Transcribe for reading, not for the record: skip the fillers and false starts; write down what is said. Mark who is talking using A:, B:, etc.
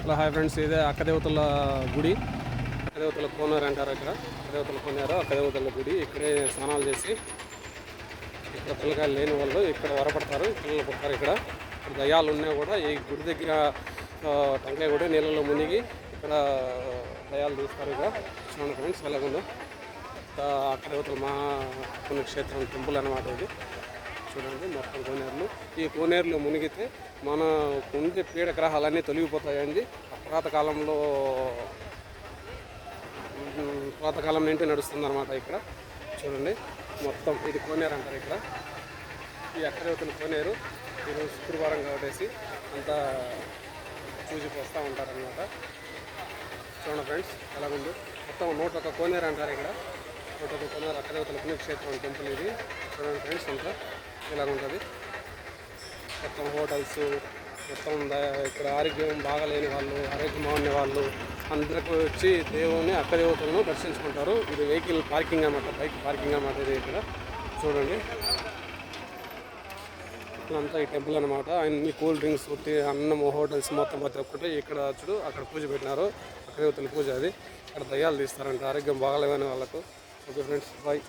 A: Hello hi friends, ఇదే అక్కదేవతల గుడి. అక్కదేవతల కోనేరు అంటారు. ఇక్కడ అక్కదేవతల కోనేరు, అక్కదేవతల గుడి. ఇక్కడే స్నానాలు చేసి ఇక్కడ పిల్లకాయలు లేని వాళ్ళు ఇక్కడ వరపడతారు, పిల్లలు పుడతారు. ఇక్కడ దయ్యాలు ఉన్నా కూడా ఈ గుడి దగ్గర టెంకాయ కూడా నీళ్ళలో మునిగి ఇక్కడ దయ్యాలు తీస్తారు. ఇక చూడండి ఫ్రెండ్స్ ఎలాగుందో. అక్కదేవతల మహా పుణ్యక్షేత్రం టెంపుల్ అన్నమాట ఇది. చూడండి మొత్తం కోనేరులు. ఈ కోనేరులో మునిగితే మన ఉండే పీడ గ్రహాలన్నీ తొలగిపోతాయండి. పాతకాలం నుండి నడుస్తుంది అనమాట. ఇక్కడ చూడండి మొత్తం ఇది కోనేరు అంటారు. ఇక్కడ ఈ అక్కదేవతల కోనేరు ఈరోజు శుక్రవారం కాబట్టి అంతా పూజకు వస్తూ ఉంటారనమాట. చూడండి ఫ్రెండ్స్ ఎలాగుంది. మొత్తం 101 కోనేరు అంటారు. ఇక్కడ 101 కోనేరు అక్కదేవతల పుణ్యక్షేత్రం టెంపుల్ ఇది. చూడండి ఫ్రెండ్స్ అంతా ఇలాగుంటుంది. మొత్తం హోటల్స్ మొత్తం ఇక్కడ ఆరోగ్యం బాగాలేని వాళ్ళు, ఆరోగ్యం బాగుండే వాళ్ళు అందరికి వచ్చి దేవుని అక్కదేవతలను దర్శించుకుంటారు. ఇది వెహికల్ పార్కింగ్ అన్నమాట, బైక్ పార్కింగ్ అన్నమాట ఇది. ఇక్కడ చూడండి ఇక్కడంతా ఈ టెంపుల్ అనమాట. అన్ని కూల్ డ్రింక్స్, అన్నం, హోటల్స్ మొత్తం ప్రతి ఒక్కటి ఇక్కడ చూడు. అక్కడ పూజ పెట్టినారు, అక్కదేవతల పూజ అది. ఇక్కడ దయ్యాలు తీస్తారంట ఆరోగ్యం బాగాలేని వాళ్ళకు. Okay friends, bye.